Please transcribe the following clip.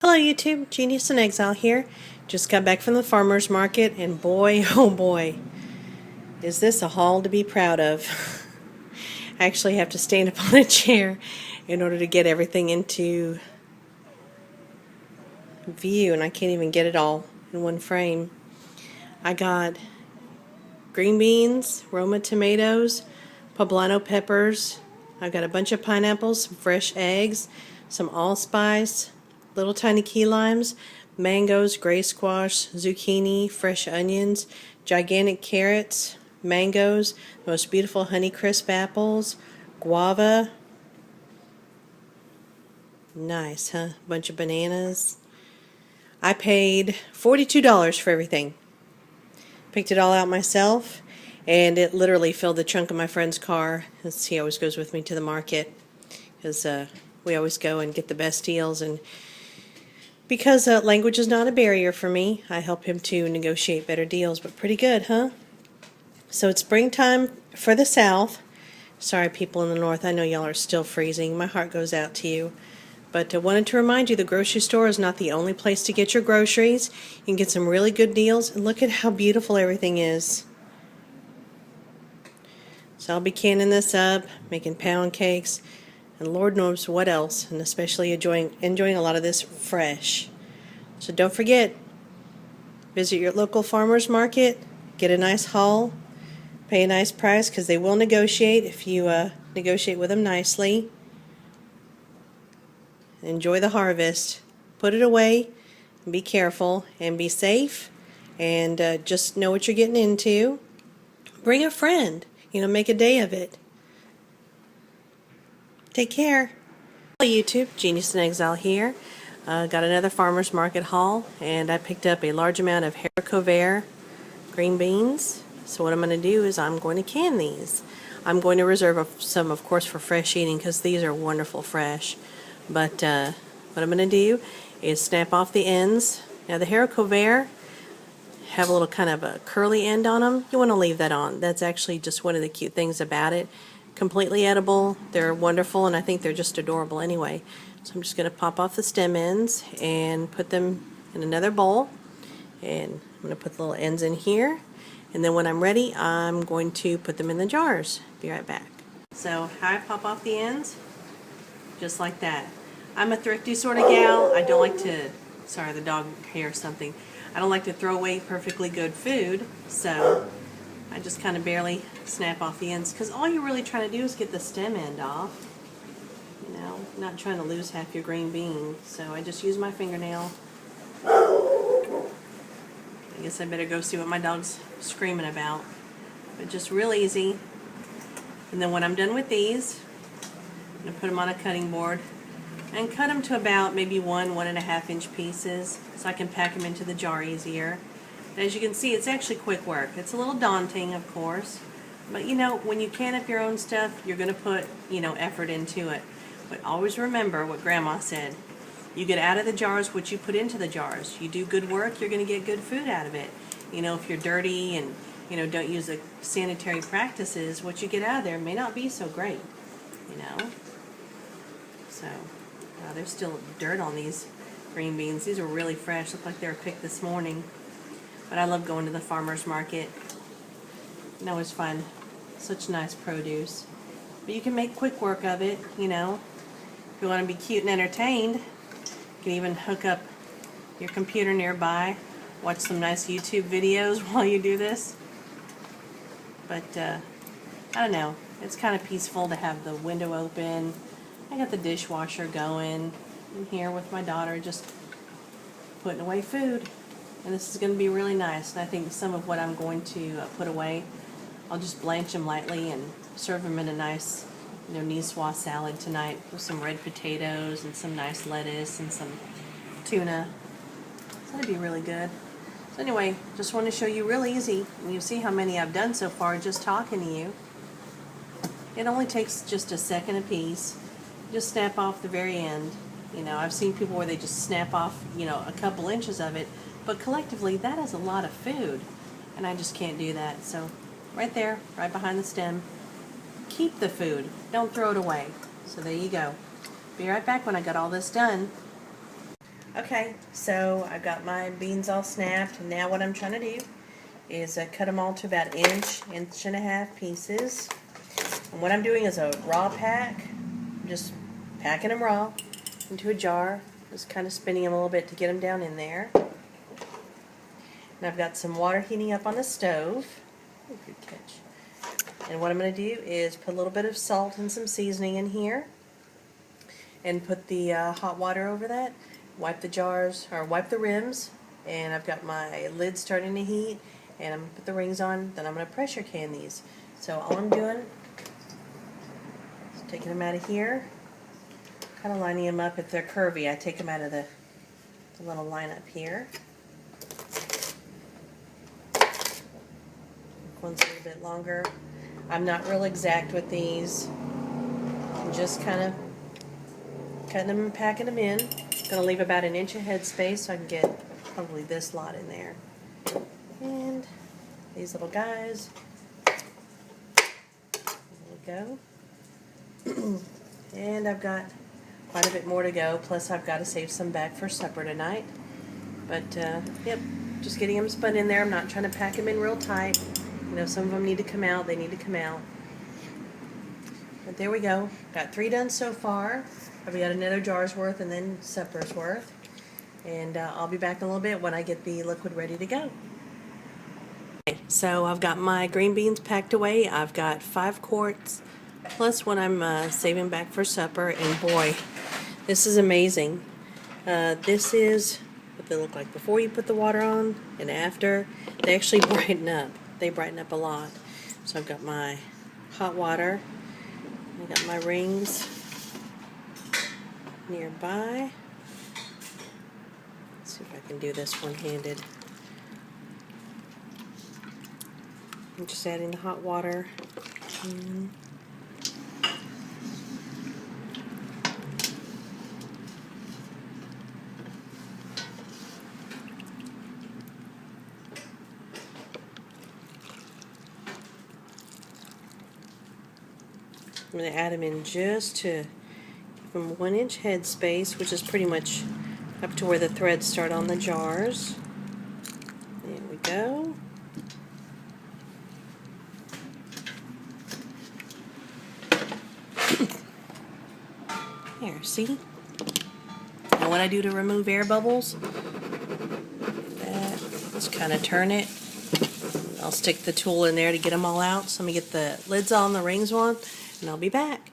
Hello YouTube, Genius in Exile here. Just got back from the farmer's market and boy, oh boy, is this a haul to be proud of. I actually have to stand up on a chair in order to get everything into view, and I can't even get it all in one frame. I got green beans, Roma tomatoes, poblano peppers. I've got a bunch of pineapples, some fresh eggs, some allspice, little tiny key limes, mangoes, gray squash, zucchini, fresh onions, gigantic carrots, mangoes, the most beautiful Honeycrisp apples, guava. Nice, huh? A bunch of bananas. I paid $42 for everything. Picked it all out myself, and it literally filled the trunk of my friend's car. He always goes with me to the market because we always go and get the best deals, and because language is not a barrier for me, I help him to negotiate better deals. But pretty good, huh? So it's springtime for the South. Sorry, people in the North, I know y'all are still freezing. My heart goes out to you. But I wanted to remind you the grocery store is not the only place to get your groceries. You can get some really good deals, and look at how beautiful everything is. So I'll be canning this up, making pound cakes, and Lord knows what else, and especially enjoying a lot of this fresh. So don't forget, visit your local farmer's market, get a nice haul, pay a nice price because they will negotiate if you negotiate with them nicely. Enjoy the harvest. Put it away, and be careful, and be safe, and just know what you're getting into. Bring a friend, make a day of it. Take care. Hello YouTube, Genius in Exile here. Got another farmer's market haul, and I picked up a large amount of haricot vert green beans. So what I'm going to do is I'm going to can these. I'm going to reserve some, of course, for fresh eating because these are wonderful fresh. But what I'm going to do is snap off the ends. Now the haricot vert have a little kind of a curly end on them. You want to leave that on. That's actually just one of the cute things about it. Completely edible. They're wonderful, and I think they're just adorable anyway. So I'm just going to pop off the stem ends and put them in another bowl. And I'm going to put the little ends in here. And then when I'm ready, I'm going to put them in the jars. Be right back. So how I pop off the ends? Just like that. I'm a thrifty sort of gal. I don't like to, sorry, the dog hears something. I don't like to throw away perfectly good food, so I just kind of barely snap off the ends because all you're really trying to do is get the stem end off. Not trying to lose half your green bean. So I just use my fingernail. I guess I better go see what my dog's screaming about. But just real easy. And then when I'm done with these, I'm going to put them on a cutting board and cut them to about maybe 1.5 inch pieces so I can pack them into the jar easier. And as you can see, it's actually quick work. It's a little daunting, of course, but when you can up your own stuff, you're going to put effort into it. But always remember what Grandma said. You get out of the jars what you put into the jars. You do good work, you're going to get good food out of it. If you're dirty and don't use the sanitary practices, what you get out of there may not be so great. So there's still dirt on these green beans. These are really fresh. Look like they were picked this morning. But I love going to the farmer's market. It's always fun. Such nice produce. But you can make quick work of it, If you want to be cute and entertained, you can even hook up your computer nearby, watch some nice YouTube videos while you do this. But, I don't know. It's kind of peaceful to have the window open. I got the dishwasher going in here with my daughter, just putting away food. And this is going to be really nice. And I think some of what I'm going to put away, I'll just blanch them lightly and serve them in a nice, niçoise salad tonight with some red potatoes and some nice lettuce and some tuna. So that'd be really good. So anyway, just want to show you real easy. And you see how many I've done so far just talking to you. It only takes just a second a piece. Just snap off the very end. I've seen people where they just snap off, a couple inches of it, but collectively that is a lot of food, and I just can't do that. So right there, right behind the stem, keep the food. Don't throw it away. So there you go. Be right back when I got all this done. Okay, so I've got my beans all snapped, and now what I'm trying to do is cut them all to about inch and a half pieces. And what I'm doing is a raw pack. I'm just packing them raw into a jar, just kind of spinning them a little bit to get them down in there. And I've got some water heating up on the stove. Oh, good catch. And what I'm going to do is put a little bit of salt and some seasoning in here, and put the hot water over that. Wipe the jars, or wipe the rims, and I've got my lid starting to heat, and I'm going to put the rings on, then I'm going to pressure can these. So all I'm doing is taking them out of here, kind of lining them up. If they're curvy, I take them out of the little line up here. One's a little bit longer. I'm not real exact with these. I'm just kind of cutting them and packing them in. Going to leave about an inch of head space so I can get probably this lot in there. And these little guys. There we go. And I've got quite a bit more to go, plus I've got to save some back for supper tonight. But, yep, just getting them spun in there. I'm not trying to pack them in real tight. You know, some of them need to come out. They need to come out. But there we go. Got 3 done so far. I've got another jar's worth and then supper's worth. And I'll be back in a little bit when I get the liquid ready to go. Okay, so I've got my green beans packed away. I've got 5 quarts plus what I'm saving back for supper. And boy, this is amazing. This is what they look like before you put the water on and after. They actually brighten up. They brighten up a lot. So I've got my hot water. I got my rings nearby. Let's see if I can do this one-handed. I'm just adding the hot water. I'm going to add them in just to give them 1 inch head space, which is pretty much up to where the threads start on the jars. There we go. There, see? Now what I do to remove air bubbles, just kind of turn it. I'll stick the tool in there to get them all out. So let me get the lids on, the rings on, and I'll be back.